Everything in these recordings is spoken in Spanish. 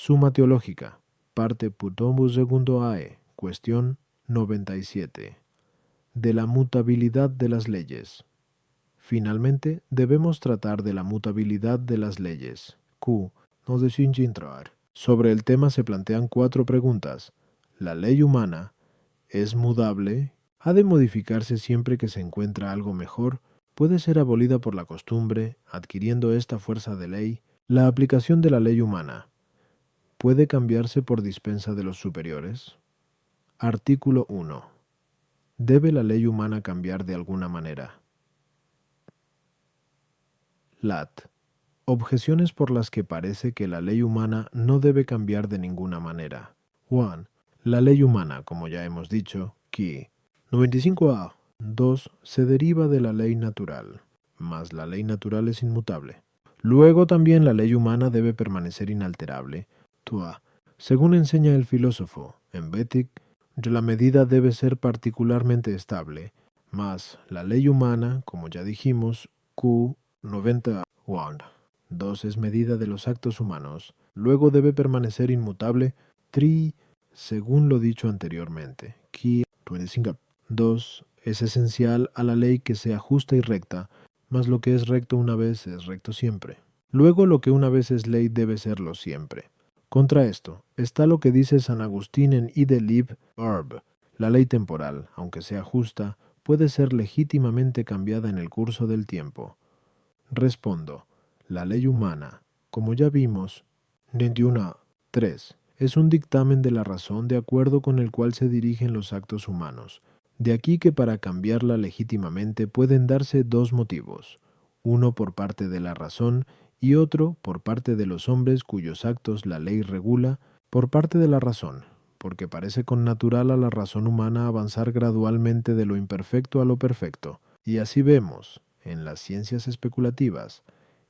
Suma Teológica, parte putomus segundo AE, cuestión 97. De la mutabilidad de las leyes. Finalmente, debemos tratar de la mutabilidad de las leyes. Q. Nos desinge entrar. Sobre el tema se plantean 4 preguntas. ¿La ley humana es mudable? ¿Ha de modificarse siempre que se encuentra algo mejor? ¿Puede ser abolida por la costumbre, adquiriendo esta fuerza de ley? La aplicación de la ley humana ¿puede cambiarse por dispensa de los superiores? Artículo 1. ¿Debe la ley humana cambiar de alguna manera? Lat. Objeciones por las que parece que la ley humana no debe cambiar de ninguna manera. 1. La ley humana, como ya hemos dicho, que 95A. 2. Se deriva de la ley natural, mas la ley natural es inmutable. Luego también la ley humana debe permanecer inalterable. 2. Según enseña el filósofo, en Betic, la medida debe ser particularmente estable, mas la ley humana, como ya dijimos, Q 90 1. 2 es medida de los actos humanos. Luego debe permanecer inmutable. 3. Según lo dicho anteriormente. Q 25. 2. Es esencial a la ley que sea justa y recta, mas lo que es recto una vez es recto siempre. Luego lo que una vez es ley debe serlo siempre. Contra esto está lo que dice San Agustín en Ide Lib. Orb. La ley temporal, aunque sea justa, puede ser legítimamente cambiada en el curso del tiempo. Respondo, la ley humana, como ya vimos, 21.3, es un dictamen de la razón de acuerdo con el cual se dirigen los actos humanos. De aquí que para cambiarla legítimamente pueden darse 2 motivos, uno por parte de la razón y otro por parte de los hombres cuyos actos la ley regula. Por parte de la razón, porque parece connatural a la razón humana avanzar gradualmente de lo imperfecto a lo perfecto, y así vemos, en las ciencias especulativas,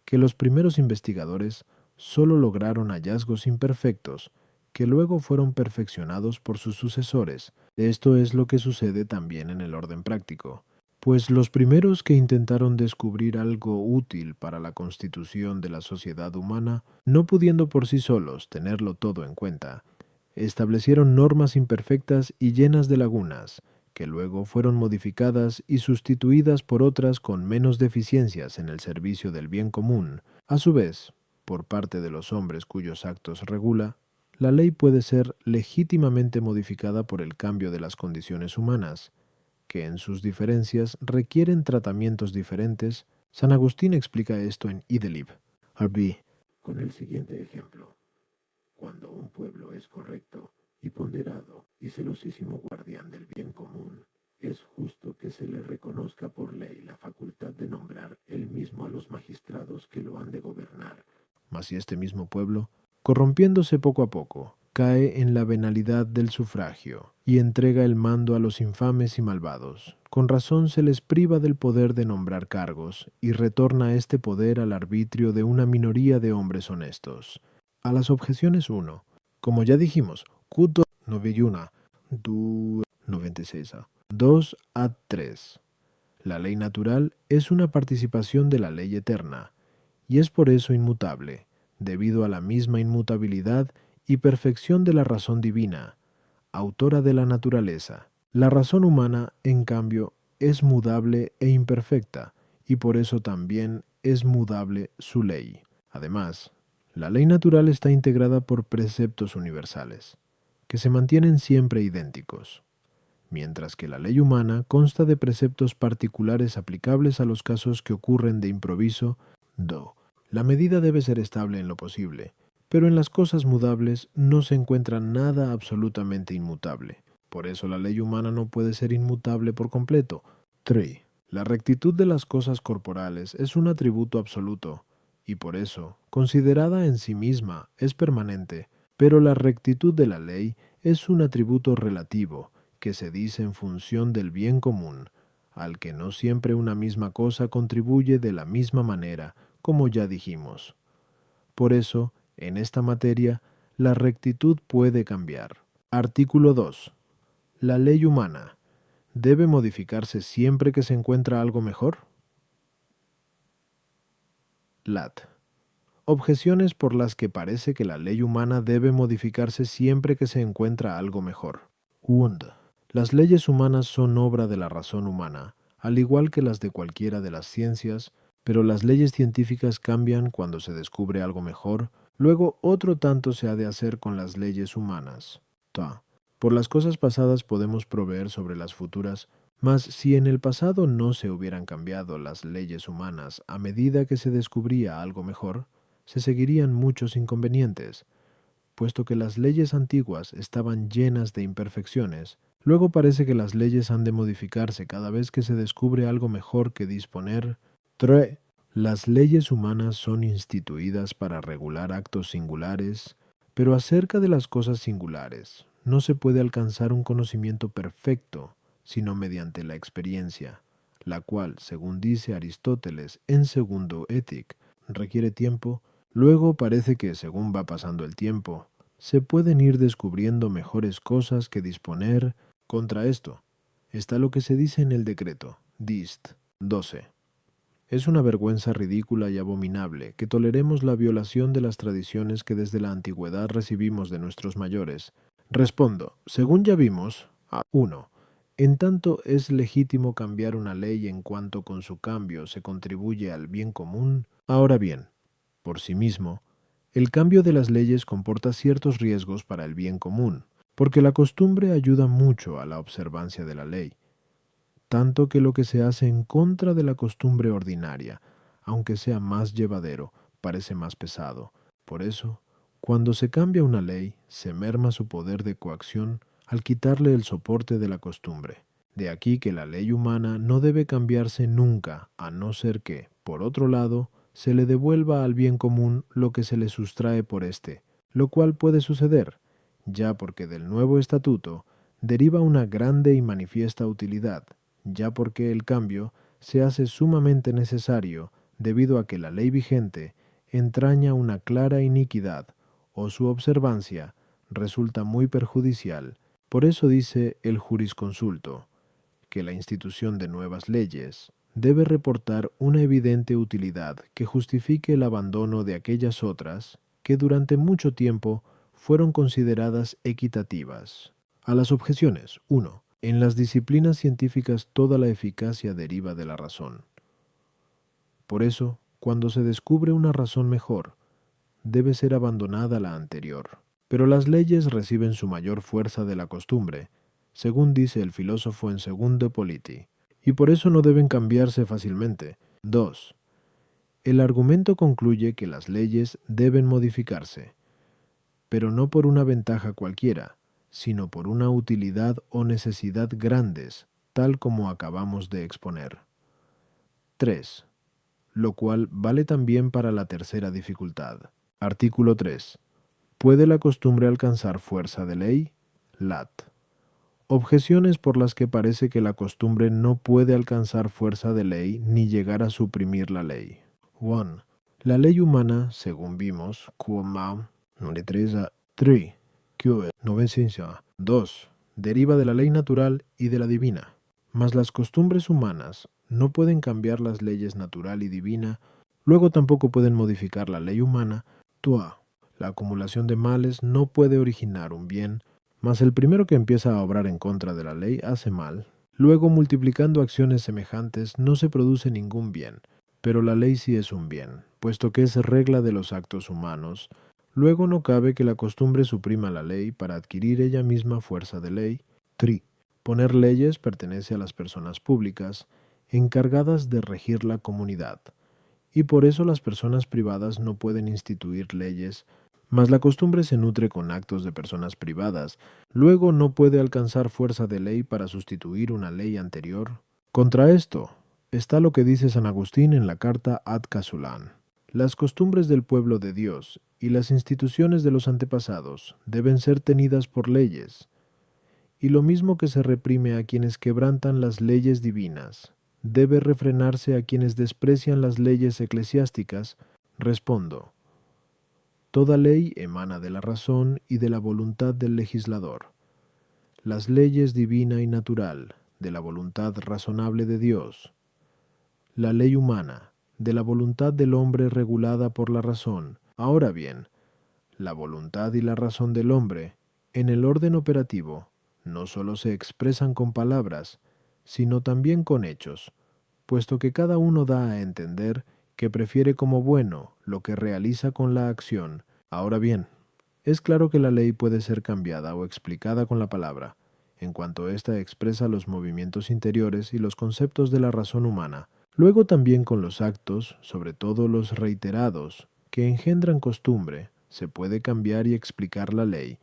que los primeros investigadores solo lograron hallazgos imperfectos, que luego fueron perfeccionados por sus sucesores. Esto es lo que sucede también en el orden práctico, pues los primeros que intentaron descubrir algo útil para la constitución de la sociedad humana, no pudiendo por sí solos tenerlo todo en cuenta, establecieron normas imperfectas y llenas de lagunas, que luego fueron modificadas y sustituidas por otras con menos deficiencias en el servicio del bien común. A su vez, por parte de los hombres cuyos actos regula, la ley puede ser legítimamente modificada por el cambio de las condiciones humanas, que en sus diferencias requieren tratamientos diferentes. San Agustín explica esto en Idelib. RB. Con el siguiente ejemplo. Cuando un pueblo es correcto y ponderado y celosísimo guardián del bien común, es justo que se le reconozca por ley la facultad de nombrar él mismo a los magistrados que lo han de gobernar. Mas si este mismo pueblo, corrompiéndose poco a poco, cae en la venalidad del sufragio y entrega el mando a los infames y malvados, con razón se les priva del poder de nombrar cargos y retorna este poder al arbitrio de una minoría de hombres honestos. A las objeciones 1. Como ya dijimos, Q 91, 96. 2 a 3. La ley natural es una participación de la ley eterna, y es por eso inmutable, debido a la misma inmutabilidad y perfección de la razón divina, autora de la naturaleza. La razón humana, en cambio, es mudable e imperfecta, y por eso también es mudable su ley. Además, la ley natural está integrada por preceptos universales, que se mantienen siempre idénticos, mientras que la ley humana consta de preceptos particulares aplicables a los casos que ocurren de improviso. La medida debe ser estable en lo posible, pero en las cosas mudables no se encuentra nada absolutamente inmutable. Por eso la ley humana no puede ser inmutable por completo. 3. La rectitud de las cosas corporales es un atributo absoluto, y por eso, considerada en sí misma, es permanente, pero la rectitud de la ley es un atributo relativo, que se dice en función del bien común, al que no siempre una misma cosa contribuye de la misma manera, como ya dijimos. Por eso, en esta materia, la rectitud puede cambiar. Artículo 2. La ley humana ¿debe modificarse siempre que se encuentra algo mejor? Lat. Objeciones por las que parece que la ley humana debe modificarse siempre que se encuentra algo mejor. 1. Las leyes humanas son obra de la razón humana, al igual que las de cualquiera de las ciencias, pero las leyes científicas cambian cuando se descubre algo mejor, luego otro tanto se ha de hacer con las leyes humanas. Ta. Por las cosas pasadas podemos proveer sobre las futuras, mas si en el pasado no se hubieran cambiado las leyes humanas a medida que se descubría algo mejor, se seguirían muchos inconvenientes. Puesto que las leyes antiguas estaban llenas de imperfecciones, luego parece que las leyes han de modificarse cada vez que se descubre algo mejor que disponer. 3. Las leyes humanas son instituidas para regular actos singulares, pero acerca de las cosas singulares no se puede alcanzar un conocimiento perfecto, sino mediante la experiencia, la cual, según dice Aristóteles en Segundo Étic, requiere tiempo. Luego parece que, según va pasando el tiempo, se pueden ir descubriendo mejores cosas que disponer. Contra esto está lo que se dice en el decreto, Dist. 12. Es una vergüenza ridícula y abominable que toleremos la violación de las tradiciones que desde la antigüedad recibimos de nuestros mayores. Respondo, según ya vimos, a 1. En tanto es legítimo cambiar una ley en cuanto con su cambio se contribuye al bien común. Ahora bien, por sí mismo, el cambio de las leyes comporta ciertos riesgos para el bien común, porque la costumbre ayuda mucho a la observancia de la ley, tanto que lo que se hace en contra de la costumbre ordinaria, aunque sea más llevadero, parece más pesado. Por eso, cuando se cambia una ley, se merma su poder de coacción al quitarle el soporte de la costumbre. De aquí que la ley humana no debe cambiarse nunca, a no ser que, por otro lado, se le devuelva al bien común lo que se le sustrae por éste, lo cual puede suceder, ya porque del nuevo estatuto deriva una grande y manifiesta utilidad, ya porque el cambio se hace sumamente necesario debido a que la ley vigente entraña una clara iniquidad, o su observancia resulta muy perjudicial. Por eso dice el jurisconsulto, que la institución de nuevas leyes debe reportar una evidente utilidad que justifique el abandono de aquellas otras que durante mucho tiempo fueron consideradas equitativas. A las objeciones. 1. En las disciplinas científicas toda la eficacia deriva de la razón. Por eso, cuando se descubre una razón mejor, debe ser abandonada la anterior. Pero las leyes reciben su mayor fuerza de la costumbre, según dice el filósofo en Segundo Politi, y por eso no deben cambiarse fácilmente. 2. El argumento concluye que las leyes deben modificarse, pero no por una ventaja cualquiera, sino por una utilidad o necesidad grandes, tal como acabamos de exponer. 3. Lo cual vale también para la tercera dificultad. Artículo 3. ¿Puede la costumbre alcanzar fuerza de ley? Lat. Objeciones por las que parece que la costumbre no puede alcanzar fuerza de ley ni llegar a suprimir la ley. 1. La ley humana, según vimos, 3. 2. Deriva de la ley natural y de la divina. Mas las costumbres humanas no pueden cambiar las leyes natural y divina, luego tampoco pueden modificar la ley humana. La acumulación de males no puede originar un bien, mas el primero que empieza a obrar en contra de la ley hace mal. Luego, multiplicando acciones semejantes, no se produce ningún bien, pero la ley sí es un bien, puesto que es regla de los actos humanos. Luego no cabe que la costumbre suprima la ley para adquirir ella misma fuerza de ley. 3. Poner leyes pertenece a las personas públicas, encargadas de regir la comunidad, y por eso las personas privadas no pueden instituir leyes, mas la costumbre se nutre con actos de personas privadas, luego no puede alcanzar fuerza de ley para sustituir una ley anterior. Contra esto está lo que dice San Agustín en la carta Ad Casulán. Las costumbres del pueblo de Dios y las instituciones de los antepasados deben ser tenidas por leyes, y lo mismo que se reprime a quienes quebrantan las leyes divinas, debe refrenarse a quienes desprecian las leyes eclesiásticas. Respondo. Toda ley emana de la razón y de la voluntad del legislador. Las leyes divina y natural, de la voluntad razonable de Dios. La ley humana, de la voluntad del hombre regulada por la razón, Ahora bien, la voluntad y la razón del hombre, en el orden operativo, no solo se expresan con palabras, sino también con hechos, puesto que cada uno da a entender que prefiere como bueno lo que realiza con la acción. Ahora bien, es claro que la ley puede ser cambiada o explicada con la palabra, en cuanto ésta expresa los movimientos interiores y los conceptos de la razón humana. Luego también con los actos, sobre todo los reiterados, que engendran costumbre, se puede cambiar y explicar la ley,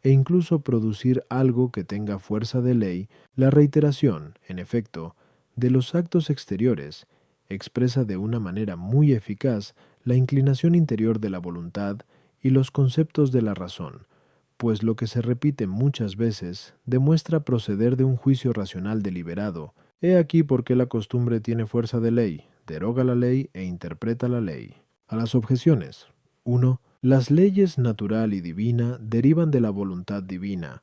e incluso producir algo que tenga fuerza de ley. La reiteración, en efecto, de los actos exteriores, expresa de una manera muy eficaz la inclinación interior de la voluntad y los conceptos de la razón, pues lo que se repite muchas veces demuestra proceder de un juicio racional deliberado. He aquí por qué la costumbre tiene fuerza de ley, deroga la ley e interpreta la ley. A las objeciones. 1. Las leyes natural y divina derivan de la voluntad divina,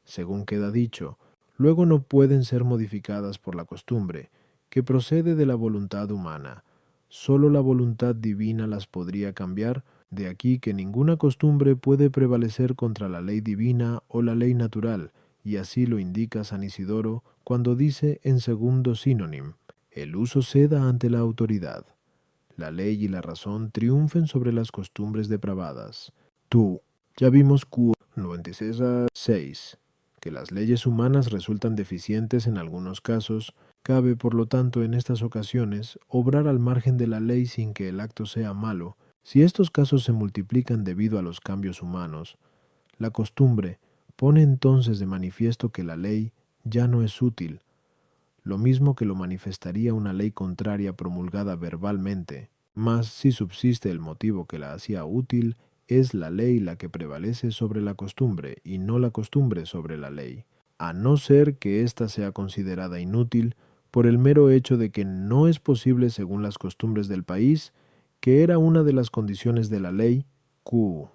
según queda dicho. Luego no pueden ser modificadas por la costumbre, que procede de la voluntad humana. Solo la voluntad divina las podría cambiar, de aquí que ninguna costumbre puede prevalecer contra la ley divina o la ley natural, y así lo indica San Isidoro cuando dice en segundo sínonim, el uso ceda ante la autoridad. La ley y la razón triunfen sobre las costumbres depravadas. Tú, ya vimos Q 96 a 6, que las leyes humanas resultan deficientes en algunos casos. Cabe, por lo tanto, en estas ocasiones, obrar al margen de la ley sin que el acto sea malo. Si estos casos se multiplican debido a los cambios humanos, la costumbre pone entonces de manifiesto que la ley ya no es útil, lo mismo que lo manifestaría una ley contraria promulgada verbalmente. Mas si subsiste el motivo que la hacía útil, es la ley la que prevalece sobre la costumbre y no la costumbre sobre la ley, a no ser que ésta sea considerada inútil por el mero hecho de que no es posible según las costumbres del país, que era una de las condiciones de la ley. Q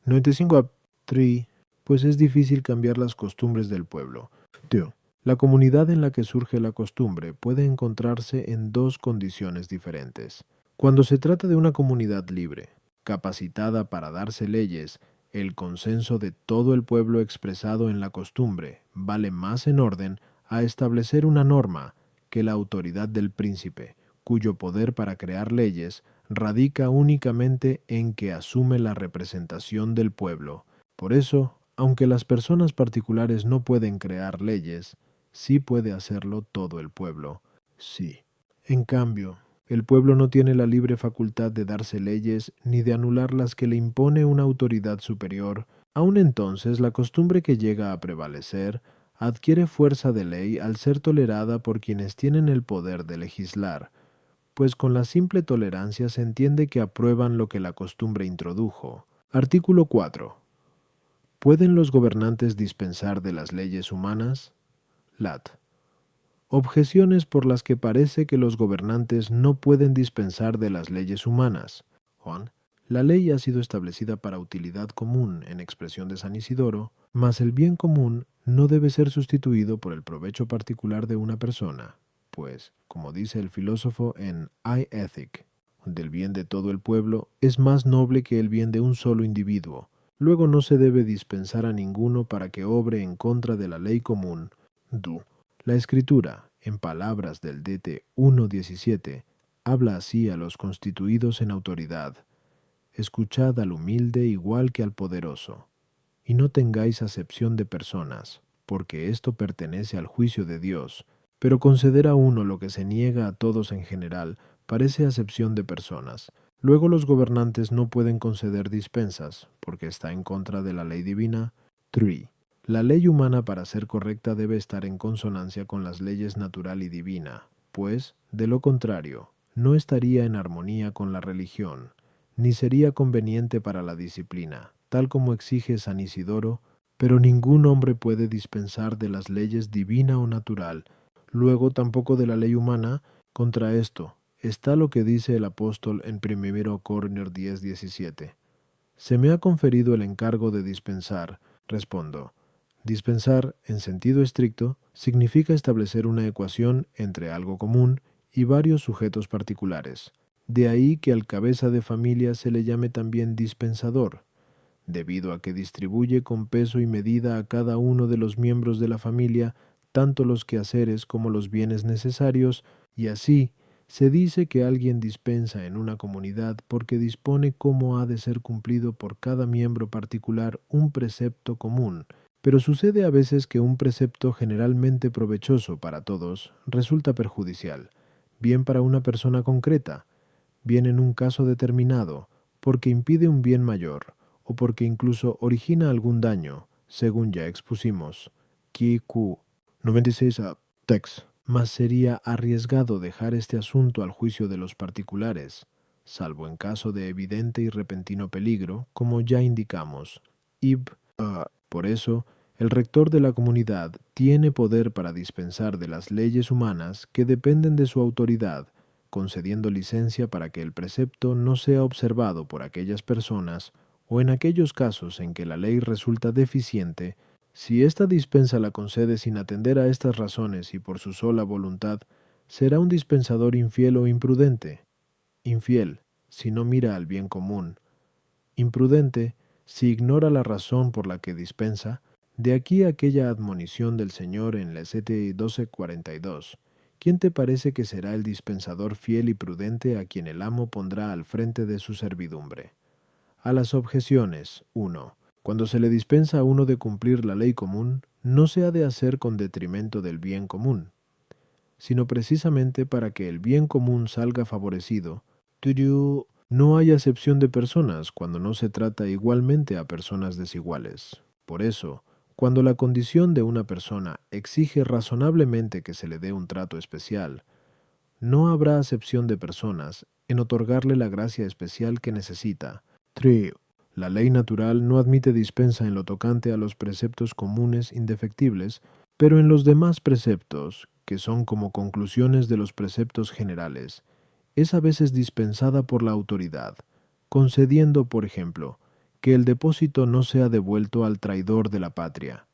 95 a 3, pues es difícil cambiar las costumbres del pueblo. 2. La comunidad en la que surge la costumbre puede encontrarse en dos condiciones diferentes. Cuando se trata de una comunidad libre, capacitada para darse leyes, el consenso de todo el pueblo expresado en la costumbre vale más en orden a establecer una norma que la autoridad del príncipe, cuyo poder para crear leyes radica únicamente en que asume la representación del pueblo. Por eso, aunque las personas particulares no pueden crear leyes, sí puede hacerlo todo el pueblo. Sí. En cambio, el pueblo no tiene la libre facultad de darse leyes ni de anular las que le impone una autoridad superior. Aun entonces, la costumbre que llega a prevalecer adquiere fuerza de ley al ser tolerada por quienes tienen el poder de legislar, pues con la simple tolerancia se entiende que aprueban lo que la costumbre introdujo. Artículo 4. ¿Pueden los gobernantes dispensar de las leyes humanas? Lat. Objeciones por las que parece que los gobernantes no pueden dispensar de las leyes humanas. Juan. La ley ha sido establecida para utilidad común, en expresión de San Isidoro, mas el bien común no debe ser sustituido por el provecho particular de una persona, pues, como dice el filósofo en I Ethic, del bien de todo el pueblo es más noble que el bien de un solo individuo. Luego no se debe dispensar a ninguno para que obre en contra de la ley común. Du. La Escritura, en palabras del DT 1.17, habla así a los constituidos en autoridad: escuchad al humilde igual que al poderoso, y no tengáis acepción de personas, porque esto pertenece al juicio de Dios, pero conceder a uno lo que se niega a todos en general parece acepción de personas. Luego los gobernantes no pueden conceder dispensas, porque está en contra de la ley divina. 3. La ley humana para ser correcta debe estar en consonancia con las leyes natural y divina, pues, de lo contrario, no estaría en armonía con la religión, ni sería conveniente para la disciplina, tal como exige San Isidoro, pero ningún hombre puede dispensar de las leyes divina o natural, luego tampoco de la ley humana. Contra esto está lo que dice el apóstol en 1 Corintios 10:17. Se me ha conferido el encargo de dispensar. Respondo. Dispensar, en sentido estricto, significa establecer una ecuación entre algo común y varios sujetos particulares. De ahí que al cabeza de familia se le llame también dispensador, debido a que distribuye con peso y medida a cada uno de los miembros de la familia tanto los quehaceres como los bienes necesarios, y así se dice que alguien dispensa en una comunidad porque dispone cómo ha de ser cumplido por cada miembro particular un precepto común, pero sucede a veces que un precepto generalmente provechoso para todos resulta perjudicial, bien para una persona concreta, bien en un caso determinado, porque impide un bien mayor, o porque incluso origina algún daño, según ya expusimos. Ki Ku 96 a Tex. Mas sería arriesgado dejar este asunto al juicio de los particulares, salvo en caso de evidente y repentino peligro, como ya indicamos. Por eso, el rector de la comunidad tiene poder para dispensar de las leyes humanas que dependen de su autoridad, concediendo licencia para que el precepto no sea observado por aquellas personas, o en aquellos casos en que la ley resulta deficiente, si esta dispensa la concede sin atender a estas razones y por su sola voluntad, será un dispensador infiel o imprudente. Infiel, si no mira al bien común. Imprudente, si ignora la razón por la que dispensa. De aquí aquella admonición del Señor en Lecete 12:42. ¿Quién te parece que será el dispensador fiel y prudente a quien el amo pondrá al frente de su servidumbre? A las objeciones. 1. Cuando se le dispensa a uno de cumplir la ley común, no se ha de hacer con detrimento del bien común, sino precisamente para que el bien común salga favorecido. No hay acepción de personas cuando no se trata igualmente a personas desiguales. Por eso, cuando la condición de una persona exige razonablemente que se le dé un trato especial, no habrá acepción de personas en otorgarle la gracia especial que necesita. 3. La ley natural no admite dispensa en lo tocante a los preceptos comunes indefectibles, pero en los demás preceptos, que son como conclusiones de los preceptos generales, es a veces dispensada por la autoridad, concediendo, por ejemplo, que el depósito no sea devuelto al traidor de la patria,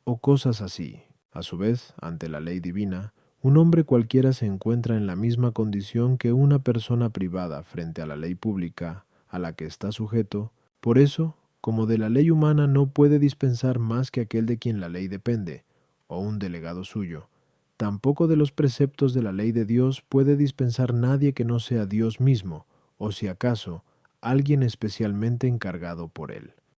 o cosas así. A su vez, ante la ley divina, un hombre cualquiera se encuentra en la misma condición que una persona privada frente a la ley pública a la que está sujeto. Por eso, como de la ley humana no puede dispensar más que aquel de quien la ley depende, o un delegado suyo, tampoco de los preceptos de la ley de Dios puede dispensar nadie que no sea Dios mismo, o si acaso, alguien especialmente encargado por él.